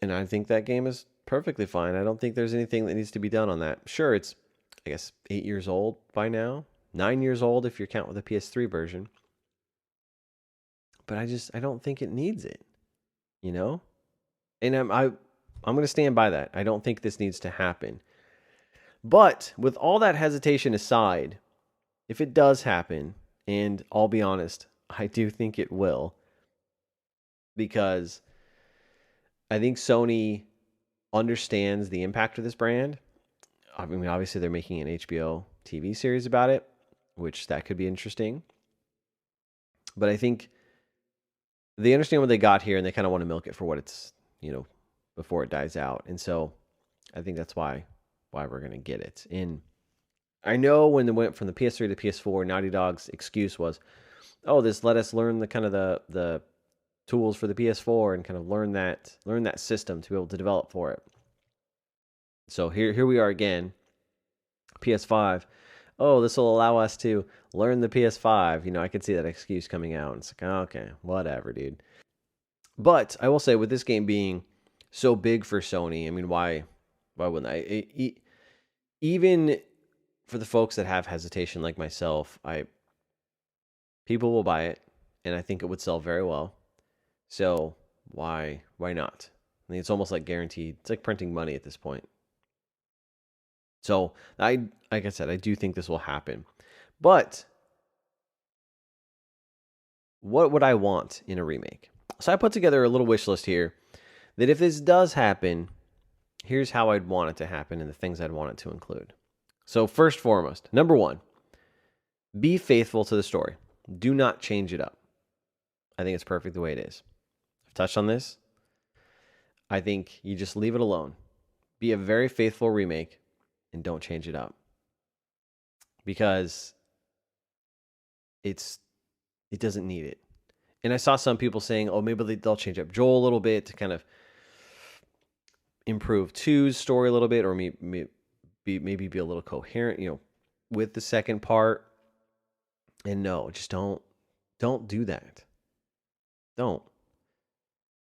and I think that game is perfectly fine. I don't think there's anything that needs to be done on that. Sure, it's, I guess, 8 years old by now. 9 years old if you're counting with the PS3 version. But I don't think it needs it, And I'm going to stand by that. I don't think this needs to happen. But with all that hesitation aside, if it does happen, and I'll be honest, I do think it will, because I think Sony understands the impact of this brand. I mean, obviously they're making an HBO TV series about it, which that could be interesting. But I think they understand what they got here and they kind of want to milk it for what it's, before it dies out. And so I think that's why we're going to get it. And I know when they went from the PS3 to PS4, Naughty Dog's excuse was, oh, this let us learn the kind of the tools for the PS4 and kind of learn that system to be able to develop for it. So here we are again, PS5. Oh, this will allow us to learn the PS5. I could see that excuse coming out. It's like, oh, okay, whatever, dude. But I will say, with this game being so big for Sony, I mean, why wouldn't I? Even for the folks that have hesitation like myself, People will buy it, and I think it would sell very well. So why not? I mean, it's almost like guaranteed. It's like printing money at this point. So like I said, I do think this will happen. But what would I want in a remake? So I put together a little wish list here that if this does happen, here's how I'd want it to happen and the things I'd want it to include. So first foremost, number 1, be faithful to the story. Do not change it up. I think it's perfect the way it is. I've touched on this. I think you just leave it alone. Be a very faithful remake and don't change it up. Because it doesn't need it. And I saw some people saying, oh, maybe they'll change up Joel a little bit to kind of improve 2's story a little bit, or maybe be a little coherent, with the second part. And no, just don't do that. Don't.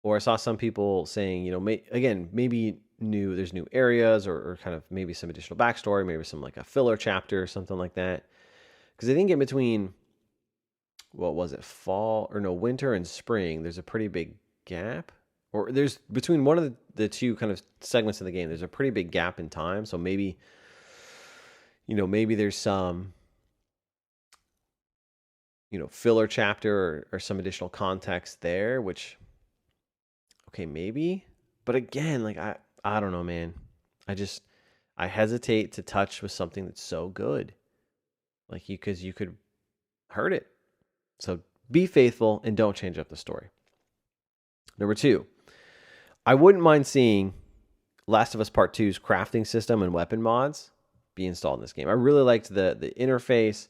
Or I saw some people saying, maybe there's new areas or kind of maybe some additional backstory, maybe some like a filler chapter or something like that. Because I think in between, what was it, winter and spring, there's a pretty big gap. Or there's between one of the two kind of segments of the game, there's a pretty big gap in time. So maybe there's some, filler chapter or some additional context there, which, okay, maybe. But again, like, I don't know, man. I hesitate to touch with something that's so good. Like, because you could hurt it. So be faithful and don't change up the story. Number 2, I wouldn't mind seeing Last of Us Part 2's crafting system and weapon mods be installed in this game. I really liked the interface,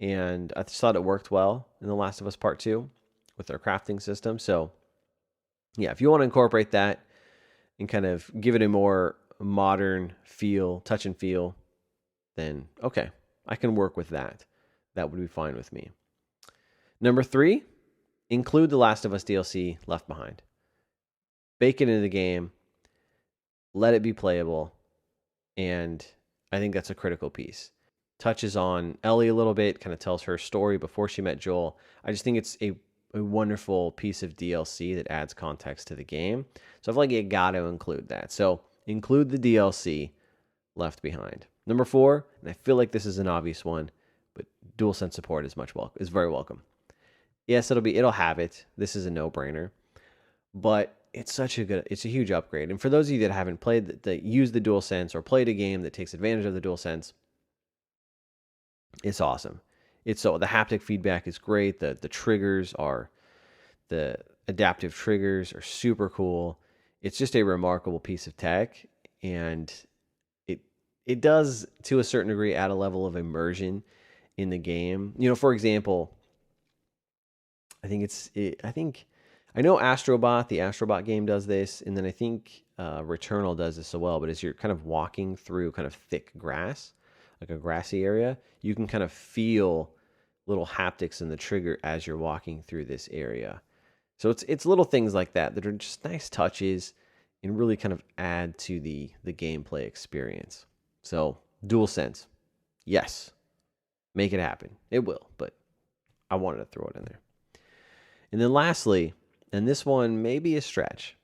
and I just thought it worked well in The Last of Us Part 2 with their crafting system. So, yeah, if you want to incorporate that and kind of give it a more modern feel, touch and feel, then okay, I can work with that. That would be fine with me. Number 3, include the Last of Us DLC Left Behind. Bake it into the game, let it be playable, and I think that's a critical piece. Touches on Ellie a little bit, kind of tells her story before she met Joel. I just think it's a wonderful piece of DLC that adds context to the game. So I feel like you got to include that. So include the DLC Left Behind. Number 4, and I feel like this is an obvious one, but DualSense support is very welcome. Yes, it'll have it. This is a no-brainer, but it's a huge upgrade. And for those of you that haven't played, that use the DualSense or played a game that takes advantage of the DualSense, it's awesome. The haptic feedback is great. The adaptive triggers are super cool. It's just a remarkable piece of tech, and it does, to a certain degree, add a level of immersion in the game. For example, I know Astrobot, the Astrobot game, does this, and then I think Returnal does this as well. But as you're kind of walking through kind of thick grass, like a grassy area, you can kind of feel little haptics in the trigger as you're walking through this area. So it's little things like that are just nice touches and really kind of add to the gameplay experience. So DualSense, yes, make it happen. It will, but I wanted to throw it in there. And then lastly, and this one may be a stretch,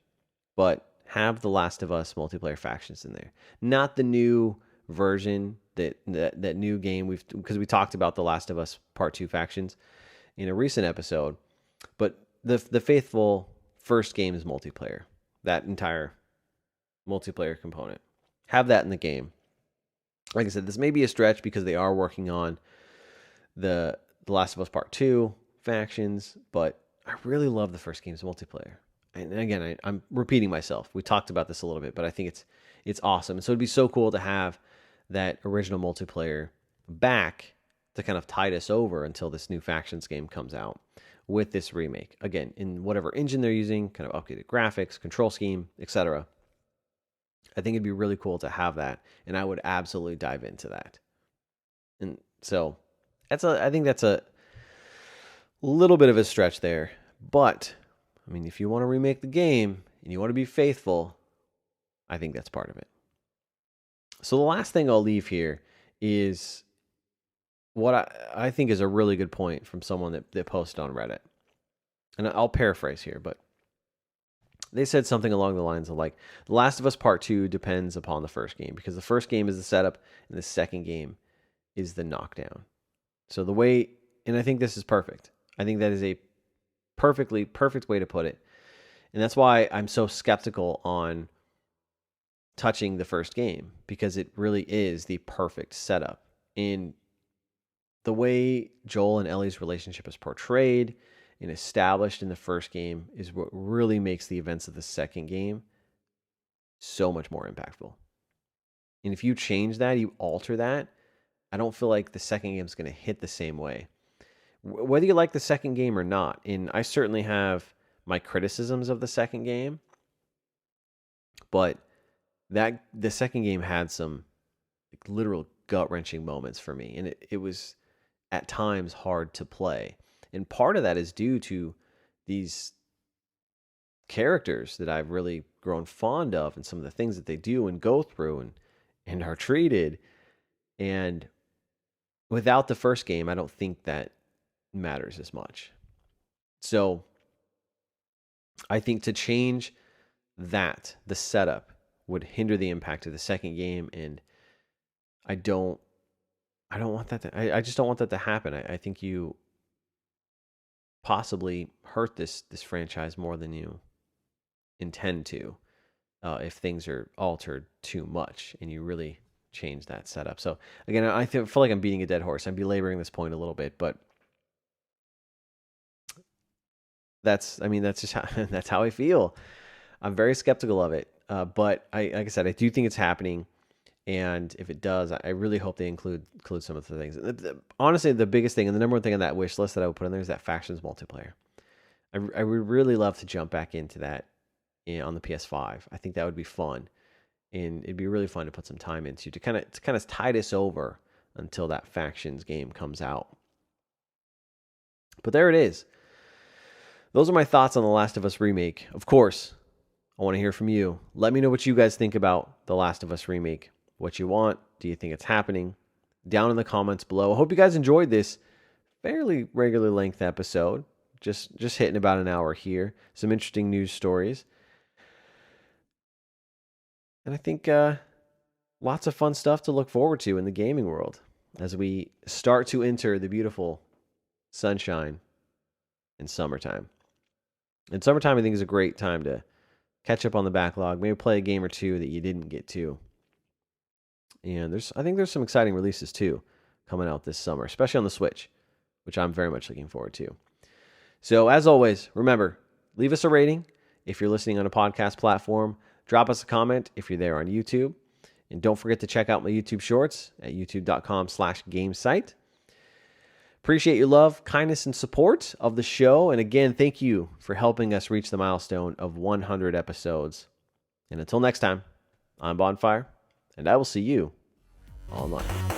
but have the Last of Us multiplayer factions in there. Not the new version, that new game, because we talked about the Last of Us Part 2 factions in a recent episode, but the faithful first game's multiplayer, that entire multiplayer component. Have that in the game. Like I said, this may be a stretch because they are working on the Last of Us Part 2 factions, but I really love the first game's multiplayer. And again, I'm repeating myself. We talked about this a little bit, but I think it's awesome. And so it'd be so cool to have that original multiplayer back to kind of tide us over until this new factions game comes out with this remake. Again, in whatever engine they're using, kind of updated graphics, control scheme, etc. I think it'd be really cool to have that, and I would absolutely dive into that. And so I think that's a little bit of a stretch there, but I mean, if you want to remake the game and you want to be faithful, I think that's part of it. So the last thing I'll leave here is what I think is a really good point from someone that posted on Reddit. And I'll paraphrase here, but they said something along the lines of like, The Last of Us Part 2 depends upon the first game because the first game is the setup and the second game is the knockdown. So the way, and I think this is perfect. I think that is a perfect way to put it. And that's why I'm so skeptical on touching the first game, because it really is the perfect setup. And the way Joel and Ellie's relationship is portrayed and established in the first game is what really makes the events of the second game so much more impactful. And if you change that, you alter that, I don't feel like the second game is going to hit the same way. Whether you like the second game or not, and I certainly have my criticisms of the second game, but that the second game had some like literal gut-wrenching moments for me, and it was at times hard to play. And part of that is due to these characters that I've really grown fond of and some of the things that they do and go through and are treated. And without the first game, I don't think that matters as much. So I think to change that, the setup, would hinder the impact of the second game, and I don't want that to, I just don't want that to happen. I think you possibly hurt this franchise more than you intend to if things are altered too much and you really change that setup. So again, I feel like I'm beating a dead horse. I'm belaboring this point a little bit, but that's just how that's how I feel. I'm very skeptical of it, but like I said, I do think it's happening. And if it does, I really hope they include some of the things. Honestly, the biggest thing and the number one thing on that wish list that I would put in there is that Factions multiplayer. I would really love to jump back into that on the PS5. I think that would be fun, and it'd be really fun to put some time into to kind of tide us over until that Factions game comes out. But there it is. Those are my thoughts on The Last of Us Remake. Of course, I want to hear from you. Let me know what you guys think about The Last of Us Remake. What you want? Do you think it's happening? Down in the comments below. I hope you guys enjoyed this fairly regular length episode. Just hitting about an hour here. Some interesting news stories. And I think lots of fun stuff to look forward to in the gaming world as we start to enter the beautiful sunshine in summertime. And summertime, I think, is a great time to catch up on the backlog. Maybe play a game or two that you didn't get to. And I think there's some exciting releases too coming out this summer, especially on the Switch, which I'm very much looking forward to. So as always, remember, leave us a rating if you're listening on a podcast platform. Drop us a comment if you're there on YouTube. And don't forget to check out my YouTube shorts at youtube.com/Gamecite. Appreciate your love, kindness, and support of the show. And again, thank you for helping us reach the milestone of 100 episodes. And until next time, I'm Bonfire, and I will see you online.